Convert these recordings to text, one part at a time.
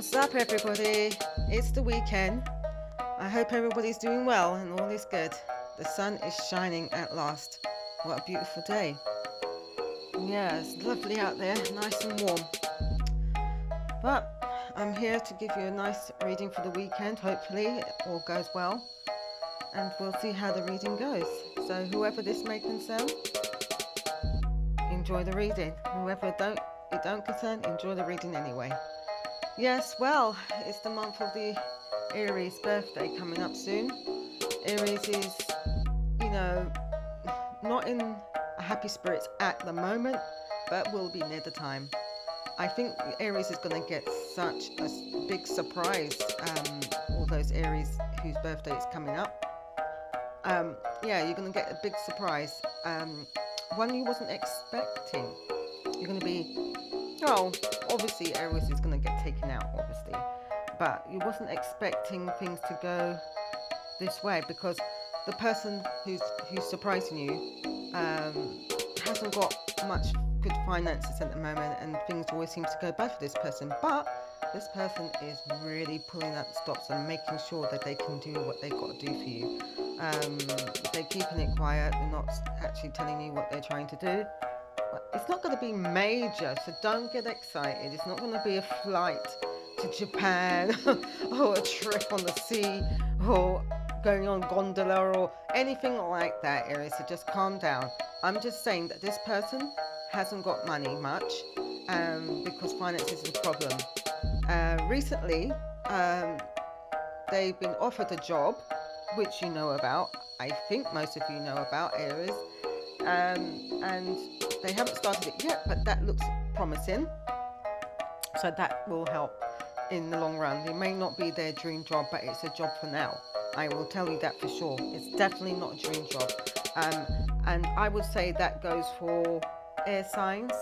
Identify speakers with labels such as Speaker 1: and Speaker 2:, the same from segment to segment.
Speaker 1: What's up, everybody? It's the weekend. I hope everybody's doing well and all is good. The sun is shining at last. What a beautiful day. Yeah, it's lovely out there, nice and warm. But I'm here to give you a nice reading for the weekend. Hopefully, it all goes well. And we'll see how the reading goes. So, whoever this may concern, enjoy the reading. Whoever it don't concern, enjoy the reading anyway. Yes, well, it's the month of the Aries birthday coming up soon. Aries is, you know, not in a happy spirits at the moment, but will be near the time. I think Aries is going to get such a big surprise. All those Aries whose birthday is coming up. Yeah, you're going to get a big surprise. One you wasn't expecting. You're going to be, well, obviously Aries is going to get taken out, obviously. But you wasn't expecting things to go this way because the person who's surprising you hasn't got much good finances at the moment, and things always seem to go bad for this person. But this person is really pulling out the stops and making sure that they can do what they've got to do for you. They're keeping it quiet. They're not actually telling you what they're trying to do. But it's not going to be major, so don't get excited. It's not going to be a flight to Japan or a trip on the sea or going on gondola or anything like that, Aries. So just calm down. I'm just saying that this person hasn't got money much because finances is a problem. Recently, they've been offered a job, which you know about. I think most of you know about, Aries. And they haven't started it yet, but that looks promising. So that will help in the long run. It may not be their dream job, but it's a job for now. I will tell you that for sure. It's definitely not a dream job. And I would say that goes for air signs,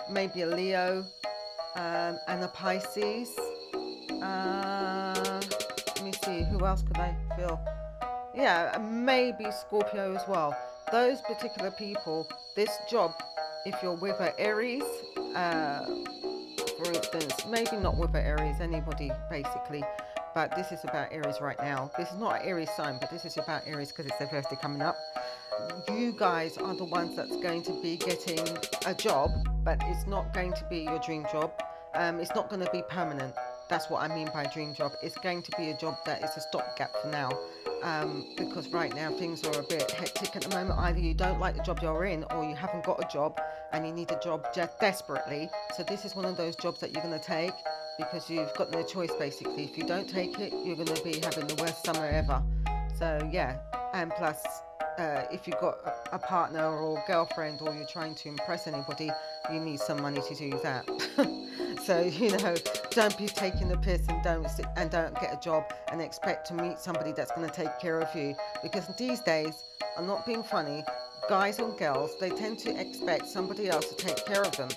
Speaker 1: maybe a Leo, and a Pisces. Let me see, who else could I feel? Yeah, maybe Scorpio as well. Those particular people, this job, if you're with an Aries, for instance, maybe not with an Aries, anybody basically, but this is about Aries right now. This is not an Aries sign, but this is about Aries because it's their birthday coming up. You guys are the ones that's going to be getting a job, but it's not going to be your dream job. It's not going to be permanent. That's what I mean by dream job. It's going to be a job that is a stopgap for now. Because right now things are a bit hectic at the moment. Either you don't like the job you're in, or you haven't got a job and you need a job just desperately. So this is one of those jobs that you're going to take because you've got no choice basically. If you don't take it, you're going to be having the worst summer ever. So yeah, and plus if you've got a partner or girlfriend or you're trying to impress anybody, you need some money to do that. So, don't be taking the piss and don't get a job and expect to meet somebody that's going to take care of you. Because these days, I'm not being funny, guys and girls, they tend to expect somebody else to take care of them.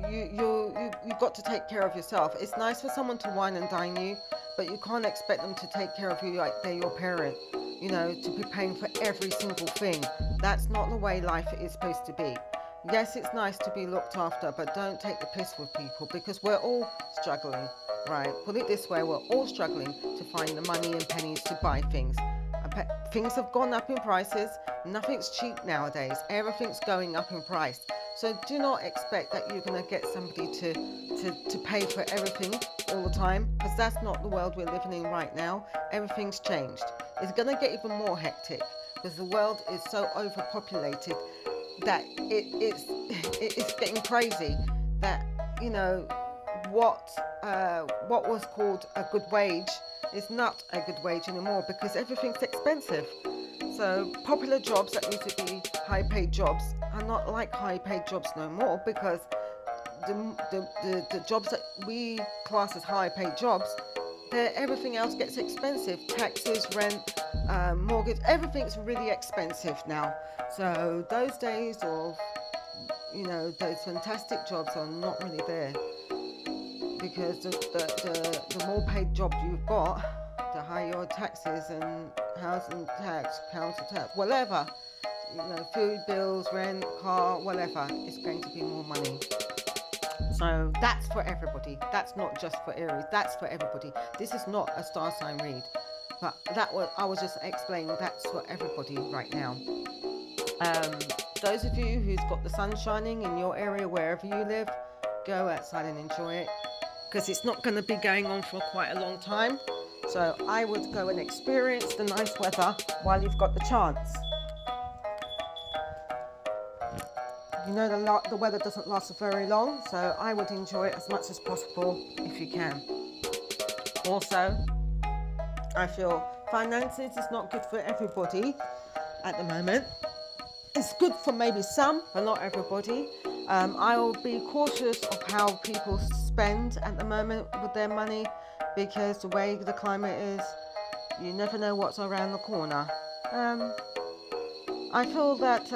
Speaker 1: You've got to take care of yourself. It's nice for someone to wine and dine you, but you can't expect them to take care of you like they're your parent. To be paying for every single thing. That's not the way life is supposed to be. Yes, it's nice to be looked after, but don't take the piss with people because we're all struggling, right? Put it this way, we're all struggling to find the money and pennies to buy things. Things have gone up in prices. Nothing's cheap nowadays. Everything's going up in price. So do not expect that you're going to get somebody to pay for everything all the time, because that's not the world we're living in right now. Everything's changed. It's going to get even more hectic because the world is so overpopulated that it's getting crazy. That what was called a good wage is not a good wage anymore because everything's expensive. So popular jobs that used to be high paid jobs are not like high paid jobs no more because the jobs that we class as high paid jobs, everything else gets expensive. Taxes, rent, mortgage, everything's really expensive now. So those days of those fantastic jobs are not really there because the more paid job you've got, the higher your taxes and housing tax, council tax, whatever, food bills, rent, car, whatever, it's going to be more money. So that's for everybody. That's not just for Aries. That's for everybody. This is not a star sign read, but I was just explaining. That's for everybody right now. Um, those of you who's got the sun shining in your area, wherever you live, go outside and enjoy it, because it's not going to be going on for quite a long time. So I would go and experience the nice weather while you've got the chance. You know, the weather doesn't last very long, so I would enjoy it as much as possible if you can. Also, I feel finances is not good for everybody at the moment. It's good for maybe some, but not everybody. I'll be cautious of how people spend at the moment with their money, because the way the climate is, you never know what's around the corner. I feel that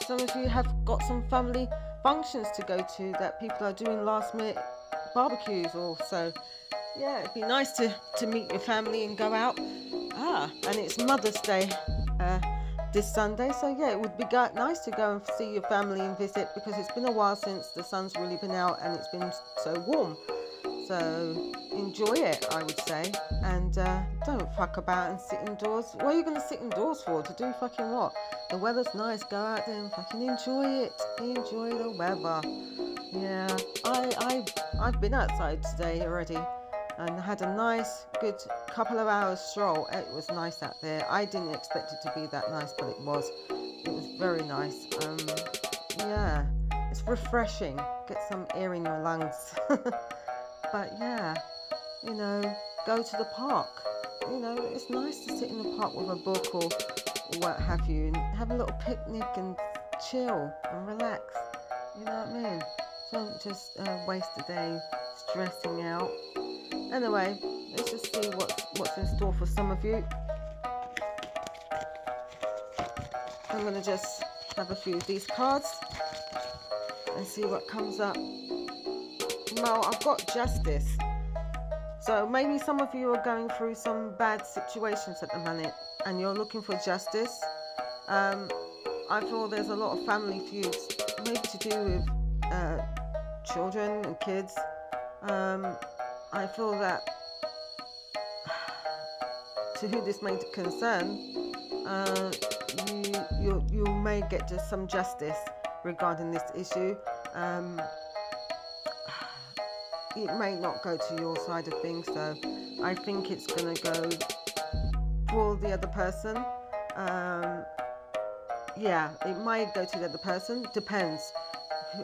Speaker 1: some of you have got some family functions to go to, that people are doing last minute barbecues also. Yeah, it'd be nice to meet your family and go out. And it's Mother's Day this Sunday, so yeah, it would be nice to go and see your family and visit, because it's been a while since the sun's really been out and it's been so warm. So enjoy it, I would say, and don't fuck about and sit indoors. What are you going to sit indoors for? To do fucking what? The weather's nice, go out there and fucking enjoy it. Enjoy the weather. Yeah, I've been outside today already and had a nice good couple of hours stroll. It was nice out there. I didn't expect it to be that nice, but it was very nice. Yeah, it's refreshing. Get some air in your lungs. But yeah, you know, go to the park. You know, it's nice to sit in the park with a book or what have you, and have a little picnic and chill and relax. You know what I mean? Don't just waste a day stressing out. Anyway, let's just see what's in store for some of you. I'm going to just have a few of these cards and see what comes up. Well, I've got Justice. So maybe some of you are going through some bad situations at the minute and you're looking for justice. I feel there's a lot of family feuds, maybe to do with children and kids. I feel that to who this may concern, you may get just some justice regarding this issue. It may not go to your side of things, so I think it's going to go for the other person. Yeah, it might go to the other person. Depends.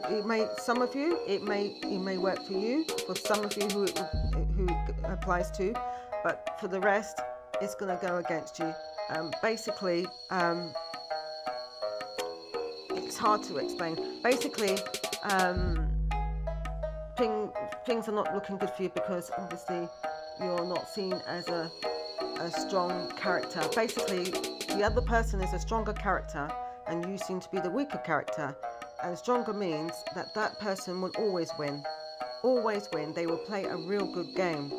Speaker 1: It may, some of you, it may work for you. For some of you who it applies to, but for the rest, it's going to go against you. Basically, it's hard to explain. Basically, things are not looking good for you because obviously you're not seen as a strong character. Basically, the other person is a stronger character and you seem to be the weaker character. And stronger means that that person will always win. Always win. They will play a real good game.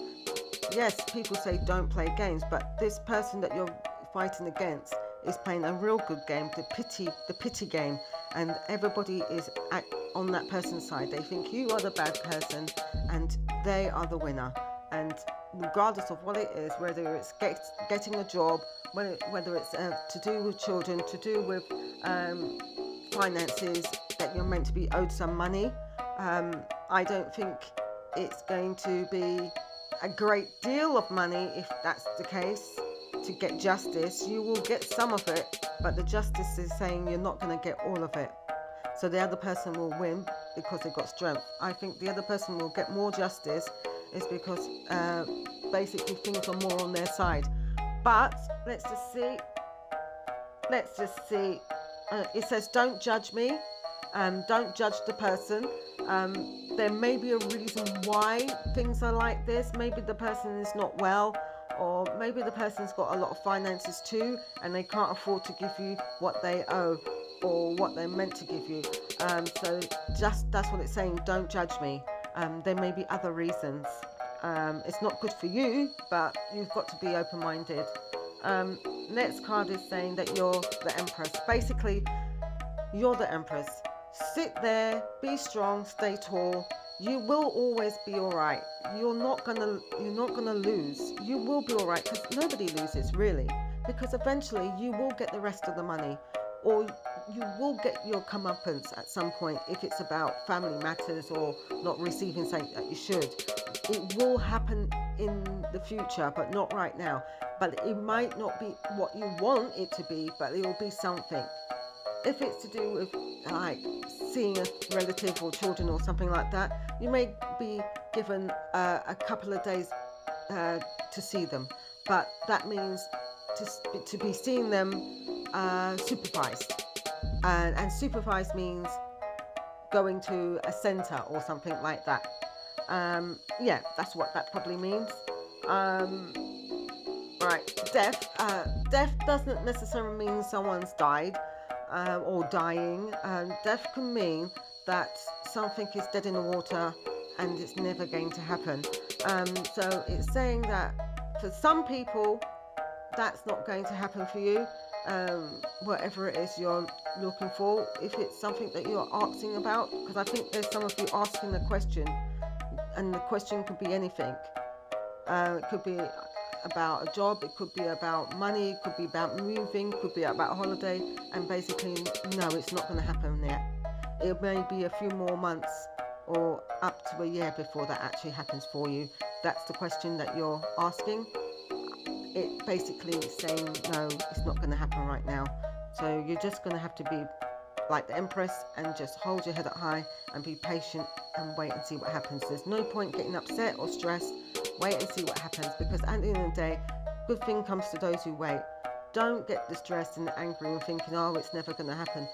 Speaker 1: Yes, people say don't play games, but this person that you're fighting against is playing a real good game, the pity game, and everybody is on that person's side. They think you are the bad person and they are the winner. And regardless of what it is, whether it's getting a job, whether it's to do with children, to do with finances, that you're meant to be owed some money, I don't think it's going to be a great deal of money. If that's the case, to get justice, you will get some of it, but the justice is saying you're not going to get all of it. So the other person will win because they got strength. I think the other person will get more justice is because basically things are more on their side. But let's just see. It says don't judge me. Don't judge the person. There may be a reason why things are like this. Maybe the person is not well, or maybe the person's got a lot of finances too and they can't afford to give you what they owe or what they're meant to give you. So just that's what it's saying. Don't judge me. There may be other reasons. It's not good for you, but you've got to be open-minded. Next card is saying that you're the Empress. Basically, you're the Empress. Sit there, be strong, stay tall. You will always be all right. You're not gonna lose. You will be all right, because nobody loses really, because eventually you will get the rest of the money, or you will get your comeuppance at some point if it's about family matters or not receiving something that you should. It will happen in the future, but not right now. But it might not be what you want it to be, but it will be something. If it's to do with like seeing a relative or children or something like that, you may be given a couple of days to see them, but that means to be seeing them supervised, and supervised means going to a centre or something like that. Yeah, that's what that probably means. Um, right, death. Death doesn't necessarily mean someone's died or dying. Death can mean that something is dead in the water and it's never going to happen. So it's saying that for some people, that's not going to happen for you. Whatever it is you're looking for, if it's something that you're asking about, because I think there's some of you asking the question, and the question could be anything. It could be about a job, it could be about money, it could be about moving, it could be about a holiday, and basically, no, it's not going to happen yet. It may be a few more months or up to a year before that actually happens for you. That's the question that you're asking. It basically is saying, no, it's not going to happen right now. So you're just going to have to be like the Empress and just hold your head up high and be patient and wait and see what happens. There's no point getting upset or stressed. Wait and see what happens, because at the end of the day, good thing comes to those who wait. Don't get distressed and angry and thinking, oh, it's never going to happen.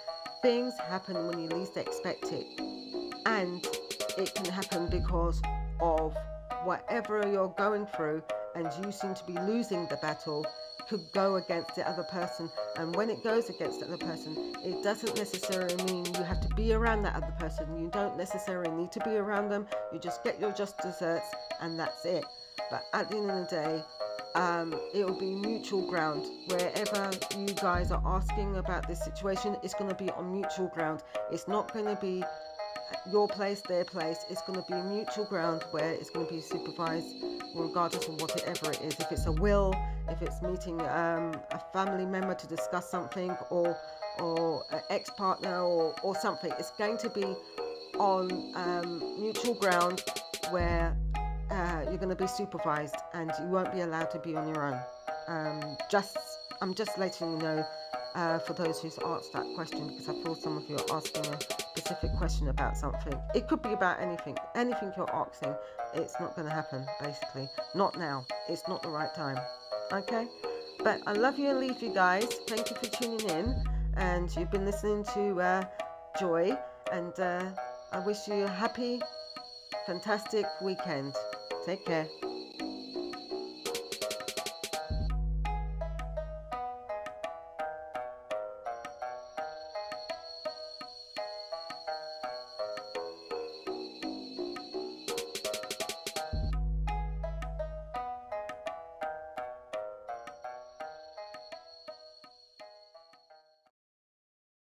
Speaker 1: Things happen when you least expect it, and it can happen because of whatever you're going through, and you seem to be losing the battle could go against the other person. And when it goes against the other person, it doesn't necessarily mean you have to be around that other person. You don't necessarily need to be around them. You just get your just desserts and that's it. But at the end of the day, it will be mutual ground. Wherever you guys are asking about this situation, it's going to be on mutual ground. It's not going to be your place, their place. It's going to be mutual ground where it's going to be supervised, regardless of whatever it is. If it's a will, if it's meeting a family member to discuss something, or an ex-partner, or something, it's going to be on mutual ground where you're going to be supervised and you won't be allowed to be on your own. I'm just letting you know, for those who's asked that question, because I feel some of you are asking a specific question about something. It could be about anything you're asking. It's not going to happen, basically. Not now. It's not the right time. Okay? But I love you and leave you guys. Thank you for tuning in. And you've been listening to Joy. And I wish you a happy, fantastic weekend. Take care.